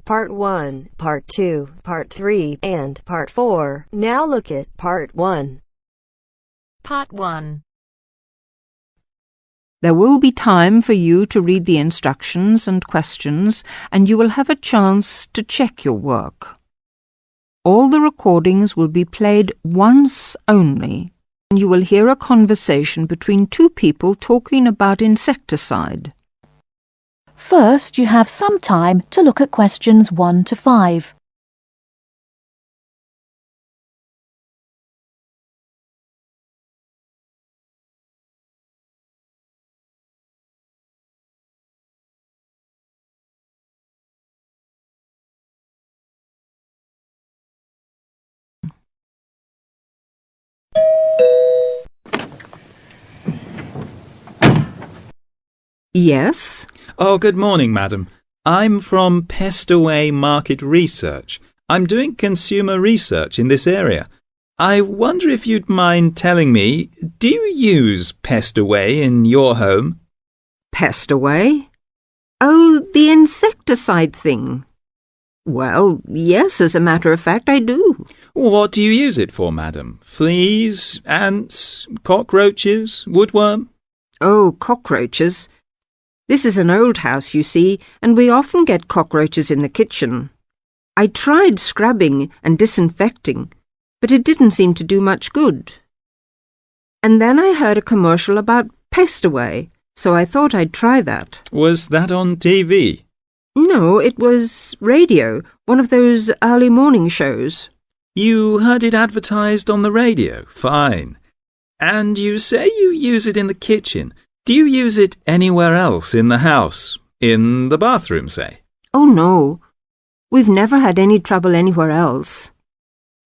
Part 1, Part 2, Part 3, and Part 4. Now look at Part 1. Part 1. There will be time for you to read the instructions and questions, and you will have a chance to check your work. All the recordings will be played once only, and you will hear a conversation between two people talking about insecticide. First, you have some time to look at questions 1 to 5. Yes? Oh, good morning, madam. I'm from Pestaway Market Research. I'm doing consumer research in this area. I wonder if you'd mind telling me, do you use Pestaway in your home? Pestaway? Oh, the insecticide thing. Well, yes, as a matter of fact, I do. What do you use it for, madam? Fleas, ants, cockroaches, woodworm? Oh, cockroaches. This is an old house, you see, and we often get cockroaches in the kitchen. I tried scrubbing and disinfecting, but it didn't seem to do much good. And then I heard a commercial about Pestaway, so I thought I'd try that. Was that on TV? No, it was radio, one of those early morning shows. You heard it advertised on the radio? Fine. And you say you use it in the kitchen. Do you use it anywhere else in the house? In the bathroom, say? Oh, no. We've never had any trouble anywhere else.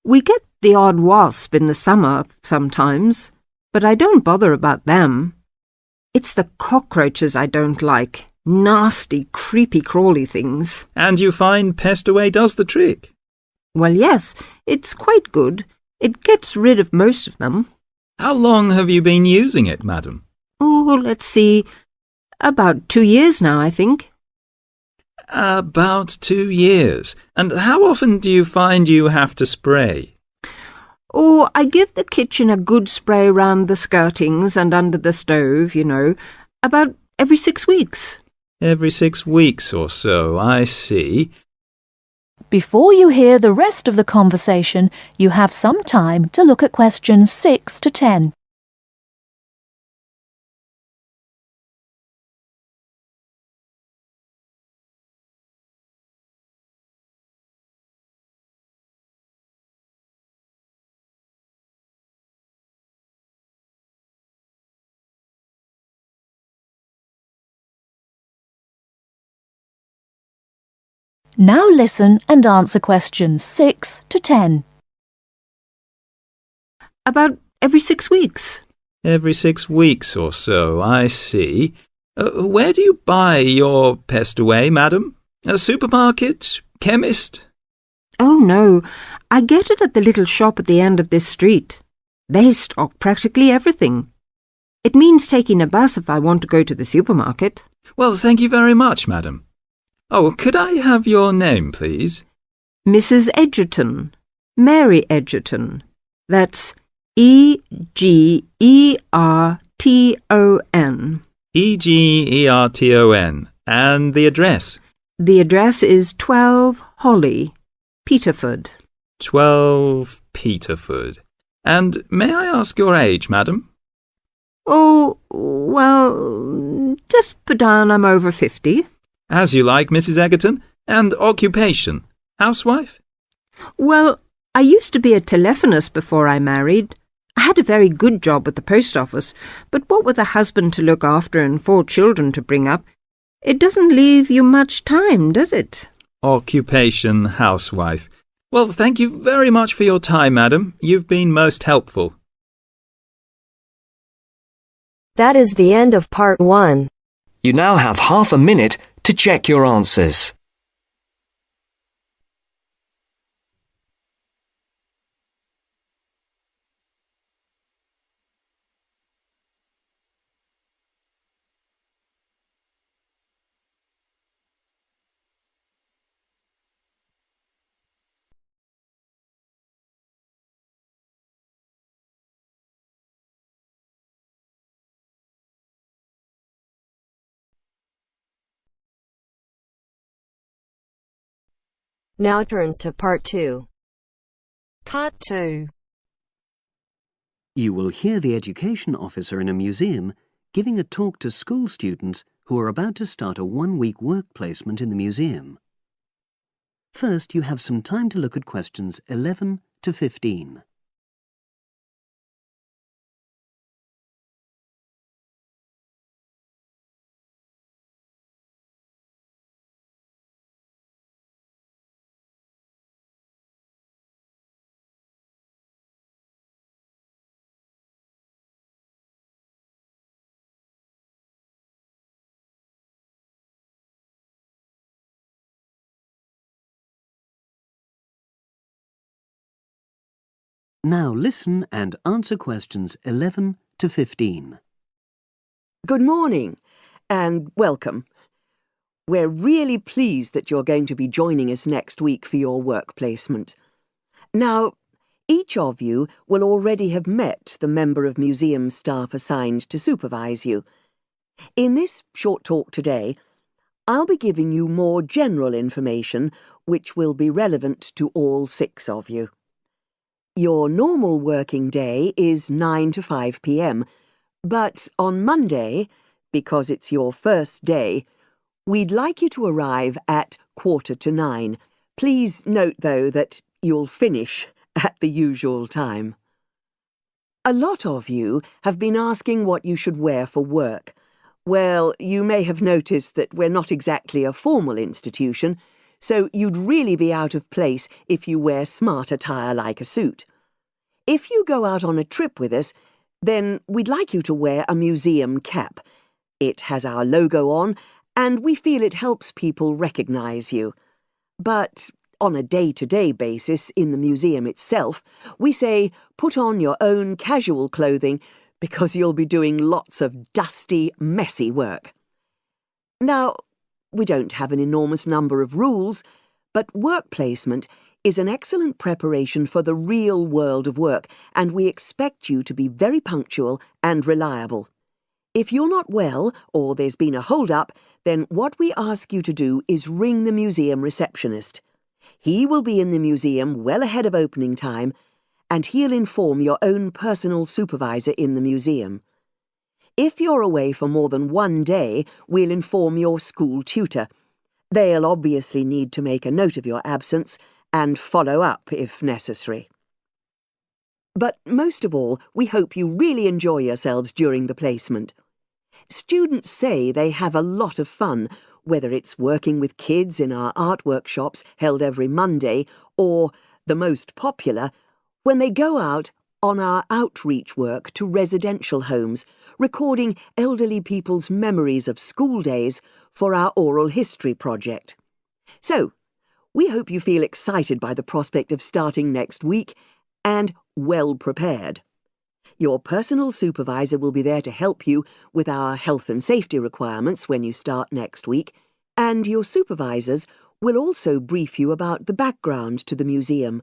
We get the odd wasp in the summer sometimes, but I don't bother about them. It's the cockroaches I don't like. Nasty, creepy, crawly things. And you find Pestaway does the trick? Well, yes, it's quite good. It gets rid of most of them. How long have you been using it, madam? Oh, let's see. About 2 years now, I think. About 2 years. And how often do you find you have to spray? Oh, I give the kitchen a good spray round the skirtings and under the stove, you know, about every 6 weeks. Every 6 weeks or so, I see. Before you hear the rest of the conversation, you have some time to look at questions 6 to 10. Now listen and answer questions 6 to 10. About every 6 weeks. Every 6 weeks or so, I see. Where do you buy your Pestaway, madam? A supermarket? Chemist? Oh, no. I get it at the little shop at the end of this street. They stock practically everything. It means taking a bus if I want to go to the supermarket. Well, thank you very much, madam. Oh, could I have your name, please? Mrs. Edgerton. Mary Edgerton. That's Egerton. Egerton. And the address? The address is 12 Holly, Peterford. 12 Peterford. And may I ask your age, madam? Oh, well, just put down I'm over 50. As you like, Mrs. Egerton. And occupation? Housewife? Well, I used to be a telephonist before I married. I had a very good job at the post office, but what with a husband to look after and 4 children to bring up, it doesn't leave you much time, does it? Occupation, housewife. Well, thank you very much for your time, madam. You've been most helpful. That is the end of Part 1. You now have half a minute to check your answers. Now turns to Part 2. Part 2. You will hear the education officer in a museum giving a talk to school students who are about to start a one-week work placement in the museum. First, you have some time to look at questions 11 to 15. Now listen and answer questions 11 to 15. Good morning and welcome. We're really pleased that you're going to be joining us next week for your work placement. Now, each of you will already have met the member of museum staff assigned to supervise you. In this short talk today, I'll be giving you more general information which will be relevant to all 6 of you. Your normal working day is 9 to 5 p.m, but on Monday, because it's your first day, we'd like you to arrive at 8:45. Please note, though, that you'll finish at the usual time. A lot of you have been asking what you should wear for work. Well, you may have noticed that we're not exactly a formal institution, so you'd really be out of place if you wear smart attire like a suit. If you go out on a trip with us, then we'd like you to wear a museum cap. It has our logo on, and we feel it helps people recognise you. But on a day-to-day basis in the museum itself, we say put on your own casual clothing because you'll be doing lots of dusty, messy work. Now, we don't have an enormous number of rules, but work placement is an excellent preparation for the real world of work, and we expect you to be very punctual and reliable. If you're not well or there's been a hold-up, then what we ask you to do is ring the museum receptionist. He will be in the museum well ahead of opening time, and he'll inform your own personal supervisor in the museum. If you're away for more than 1 day, we'll inform your school tutor. They'll obviously need to make a note of your absence and follow up if necessary. But most of all, we hope you really enjoy yourselves during the placement. Students say they have a lot of fun, whether it's working with kids in our art workshops held every Monday, or, the most popular, when they go out on our outreach work to residential homes, recording elderly people's memories of school days for our oral history project. So, we hope you feel excited by the prospect of starting next week and well prepared. Your personal supervisor will be there to help you with our health and safety requirements when you start next week, and your supervisors will also brief you about the background to the museum,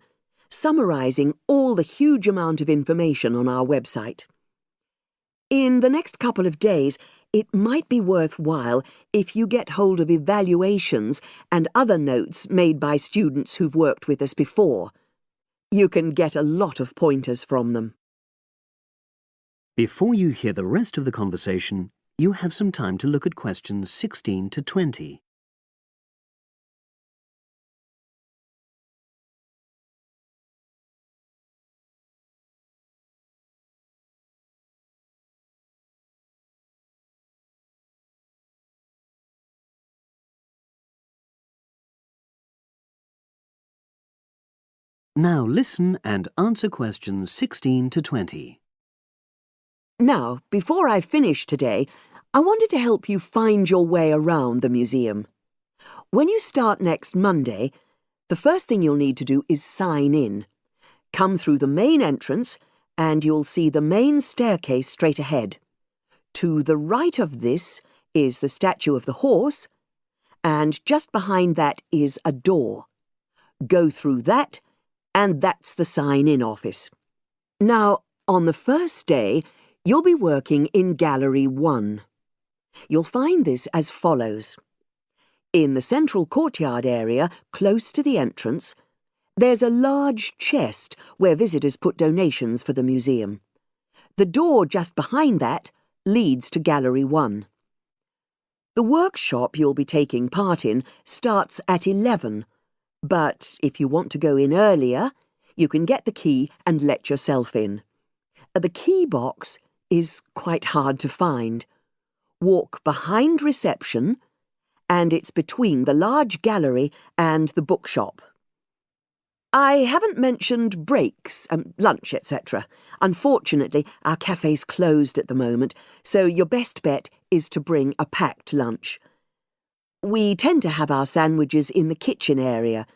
summarising all the huge amount of information on our website. In the next couple of days, it might be worthwhile if you get hold of evaluations and other notes made by students who've worked with us before. You can get a lot of pointers from them. Before you hear the rest of the conversation, you have some time to look at questions 16 to 20. Now listen and answer questions 16 to 20. Now, before I finish today, I wanted to help you find your way around the museum. When you start next Monday, the first thing you'll need to do is sign in. Come through the main entrance and you'll see the main staircase straight ahead. To the right of this is the statue of the horse, and just behind that is a door. Go through that, and that's the sign-in office. Now, on the first day, you'll be working in Gallery 1. You'll find this as follows. In the central courtyard area, close to the entrance, there's a large chest where visitors put donations for the museum. The door just behind that leads to Gallery 1. The workshop you'll be taking part in starts at 11, but if you want to go in earlier, you can get the key and let yourself in. The key box is quite hard to find. Walk behind reception, and it's between the large gallery and the bookshop. I haven't mentioned breaks, lunch, etc. Unfortunately, our cafe's closed at the moment, so your best bet is to bring a packed lunch. We tend to have our sandwiches in the kitchen area.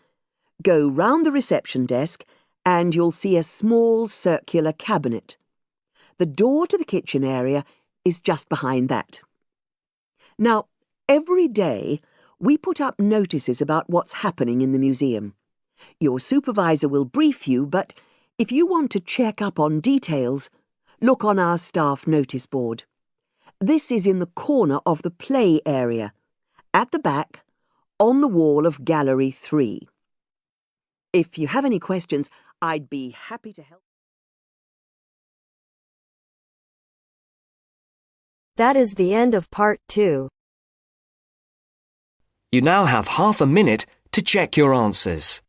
Go round the reception desk and you'll see a small circular cabinet. The door to the kitchen area is just behind that. Now, every day, we put up notices about what's happening in the museum. Your supervisor will brief you, but if you want to check up on details, look on our staff notice board. This is in the corner of the play area, at the back, on the wall of Gallery 3. If you have any questions, I'd be happy to help. That is the end of part 2. You now have half a minute to check your answers.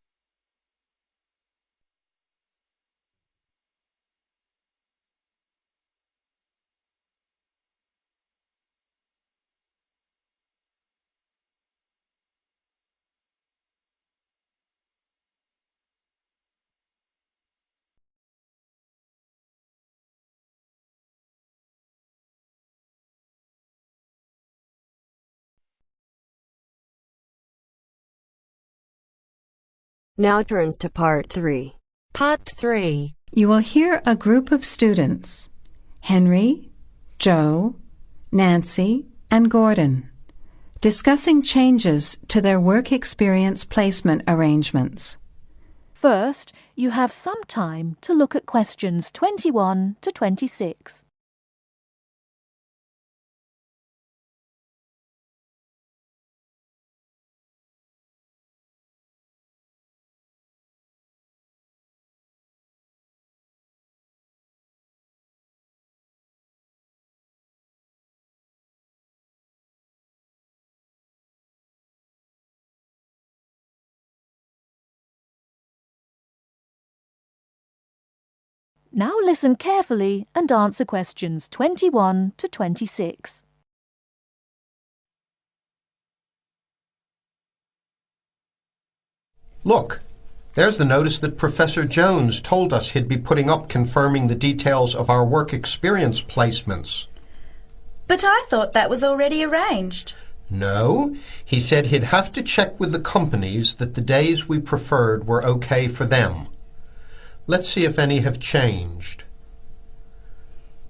Now turns to part 3. Part 3. You will hear a group of students, Henry, Joe, Nancy, and Gordon, discussing changes to their work experience placement arrangements. First, you have some time to look at questions 21 to 26. Now listen carefully and answer questions 21 to 26. Look, there's the notice that Professor Jones told us he'd be putting up confirming the details of our work experience placements. But I thought that was already arranged. No, he said he'd have to check with the companies that the days we preferred were okay for them. Let's see if any have changed.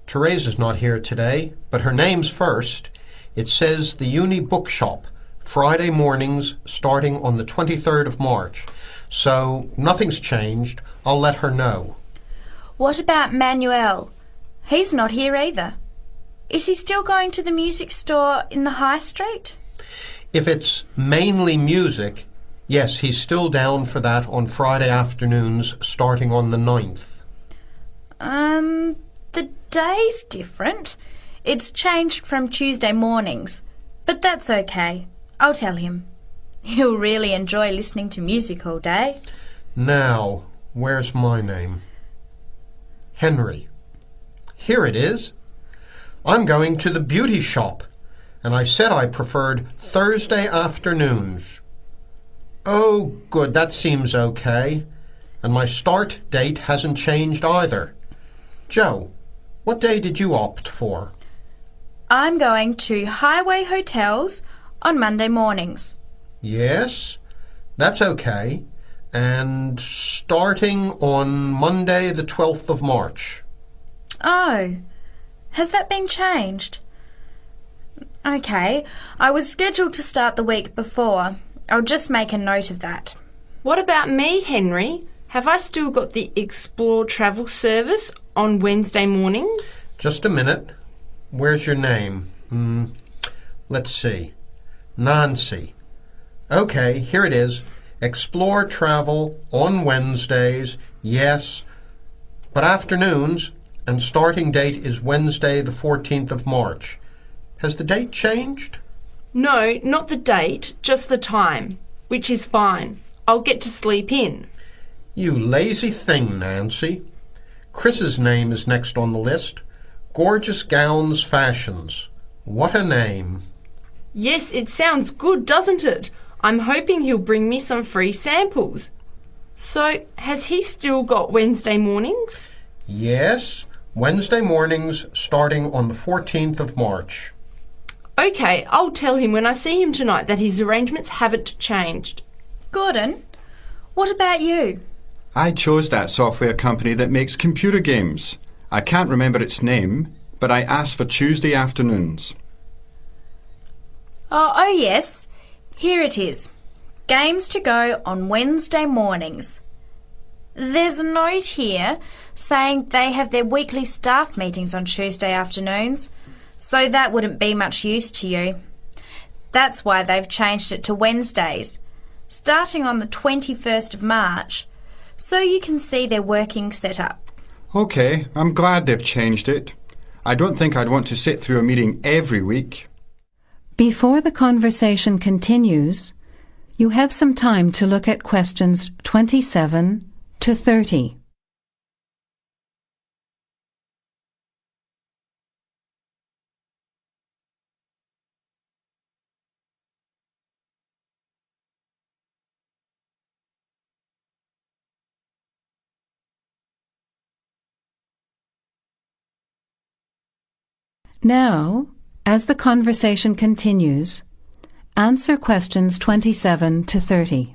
Teresa's not here today, but her name's first. It says the Uni Bookshop, Friday mornings starting on the 23rd of March. So nothing's changed. I'll let her know. What about Manuel? He's not here either. Is he still going to the music store in the High Street? If it's mainly music, yes, he's still down for that on Friday afternoons starting on the 9th. The day's different. It's changed from Tuesday mornings, but that's okay. I'll tell him. He'll really enjoy listening to music all day. Now, where's my name? Henry. Here it is. I'm going to the beauty shop, and I said I preferred Thursday afternoons. Oh, good, that seems okay. And my start date hasn't changed either. Joe, what day did you opt for? I'm going to Highway Hotels on Monday mornings. Yes, that's okay. And starting on Monday the 12th of March. Oh, has that been changed? Okay, I was scheduled to start the week before. I'll just make a note of that. What about me, Henry? Have I still got the Explore travel service on Wednesday mornings? Just a minute. Where's your name? Let's see. Nancy. Okay, here it is. Explore travel on Wednesdays, yes, but afternoons, and starting date is Wednesday the 14th of March. Has the date changed? No, not the date, just the time, which is fine. I'll get to sleep in. You lazy thing, Nancy. Chris's name is next on the list. Gorgeous Gowns Fashions. What a name. Yes, it sounds good, doesn't it? I'm hoping he'll bring me some free samples. So, has he still got Wednesday mornings? Yes, Wednesday mornings starting on the 14th of March. Okay, I'll tell him when I see him tonight that his arrangements haven't changed. Gordon, what about you? I chose that software company that makes computer games. I can't remember its name, but I asked for Tuesday afternoons. Oh, yes. Here it is. Games to go on Wednesday mornings. There's a note here saying they have their weekly staff meetings on Tuesday afternoons, so that wouldn't be much use to you. That's why they've changed it to Wednesdays, starting on the 21st of March, so you can see their working setup. OK, I'm glad they've changed it. I don't think I'd want to sit through a meeting every week. Before the conversation continues, you have some time to look at questions 27 to 30. Now, as the conversation continues, answer questions 27 to 30.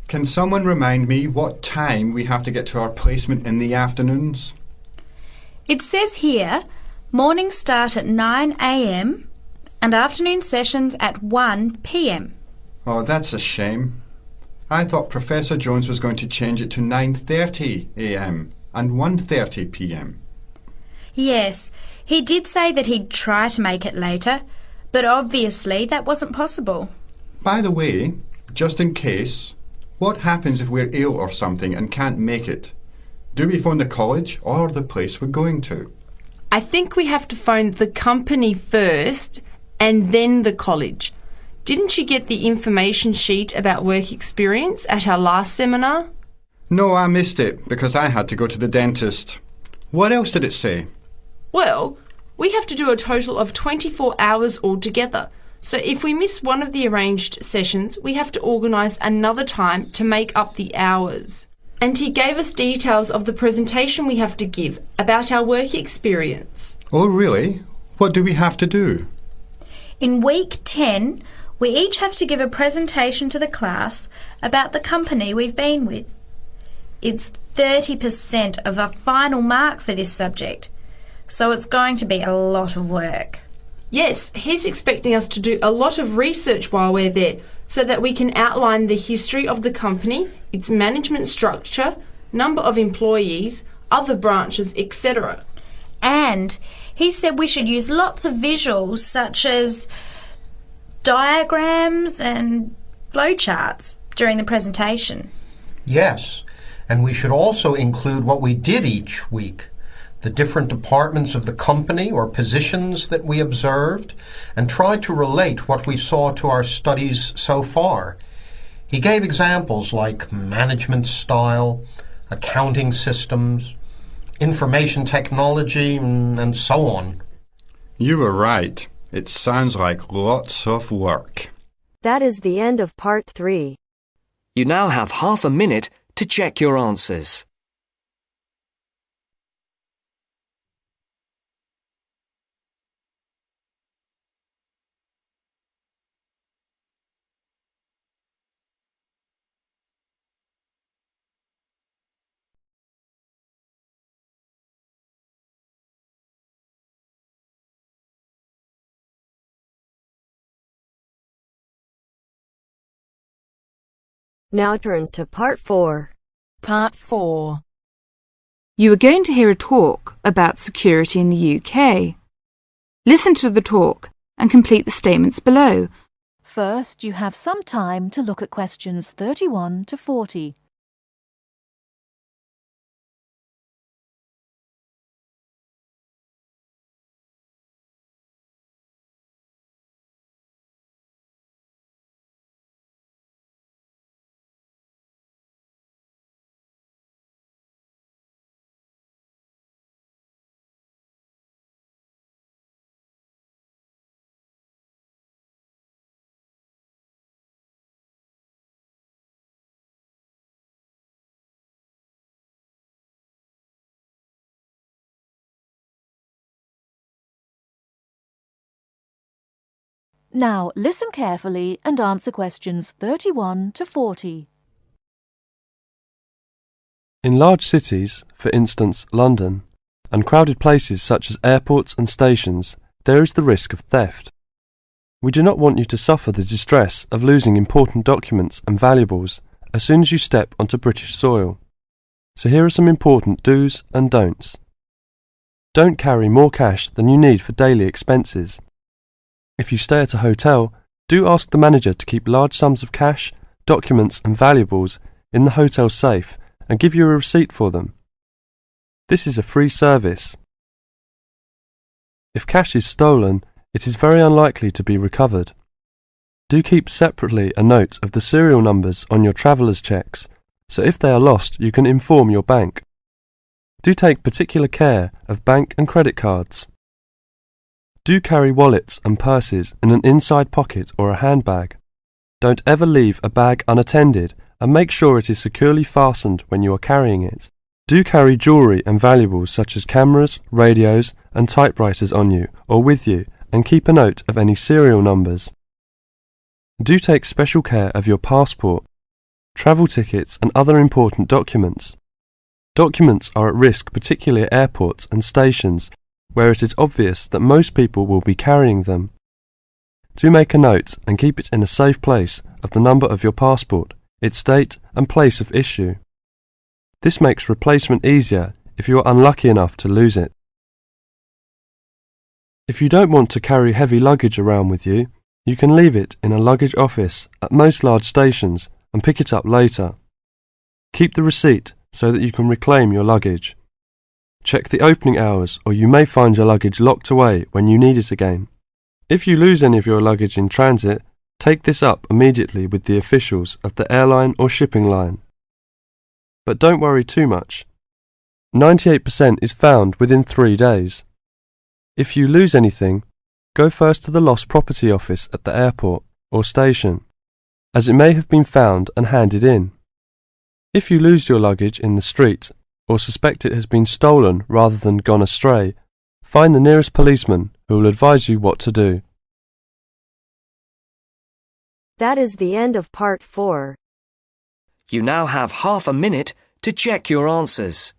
Can someone remind me what time we have to get to our placement in the afternoons? It says here, mornings start at 9 a.m. and afternoon sessions at 1 p.m. Oh, that's a shame. I thought Professor Jones was going to change it to 9:30 a.m. and 1:30 p.m. Yes, he did say that he'd try to make it later, but obviously that wasn't possible. By the way, just in case, what happens if we're ill or something and can't make it? Do we phone the college or the place we're going to? I think we have to phone the company first and then the college. Didn't you get the information sheet about work experience at our last seminar? No, I missed it because I had to go to the dentist. What else did it say? Well, we have to do a total of 24 hours altogether. So if we miss one of the arranged sessions, we have to organise another time to make up the hours. And he gave us details of the presentation we have to give about our work experience. Oh, really? What do we have to do? In week 10, we each have to give a presentation to the class about the company we've been with. It's 30% of our final mark for this subject, so it's going to be a lot of work. Yes, he's expecting us to do a lot of research while we're there so that we can outline the history of the company, its management structure, number of employees, other branches, etc. And he said we should use lots of visuals such as diagrams and flowcharts during the presentation. Yes, and we should also include what we did each week, the different departments of the company or positions that we observed, and try to relate what we saw to our studies so far. He gave examples like management style, accounting systems, information technology, and so on. You were right. It sounds like lots of work. That is the end of part 3. You now have half a minute to check your answers. Now turns to part 4. Part 4. You are going to hear a talk about security in the UK. Listen to the talk and complete the statements below. First, you have some time to look at questions 31 to 40. Now listen carefully and answer questions 31 to 40. In large cities, for instance London, and crowded places such as airports and stations, there is the risk of theft. We do not want you to suffer the distress of losing important documents and valuables as soon as you step onto British soil. So here are some important do's and don'ts. Don't carry more cash than you need for daily expenses. If you stay at a hotel, do ask the manager to keep large sums of cash, documents and valuables in the hotel safe and give you a receipt for them. This is a free service. If cash is stolen, it is very unlikely to be recovered. Do keep separately a note of the serial numbers on your traveller's checks, so if they are lost you can inform your bank. Do take particular care of bank and credit cards. Do carry wallets and purses in an inside pocket or a handbag. Don't ever leave a bag unattended and make sure it is securely fastened when you are carrying it. Do carry jewellery and valuables such as cameras, radios and typewriters on you or with you and keep a note of any serial numbers. Do take special care of your passport, travel tickets and other important documents. Documents are at risk particularly at airports and stations where it is obvious that most people will be carrying them. Do make a note and keep it in a safe place of the number of your passport, its date and place of issue. This makes replacement easier if you are unlucky enough to lose it. If you don't want to carry heavy luggage around with you, you can leave it in a luggage office at most large stations and pick it up later. Keep the receipt so that you can reclaim your luggage. Check the opening hours or you may find your luggage locked away when you need it again. If you lose any of your luggage in transit, take this up immediately with the officials of the airline or shipping line. But don't worry too much. 98% is found within 3 days. If you lose anything, go first to the lost property office at the airport or station, as it may have been found and handed in. If you lose your luggage in the street, or suspect it has been stolen rather than gone astray, find the nearest policeman who will advise you what to do. That is the end of part 4. You now have half a minute to check your answers.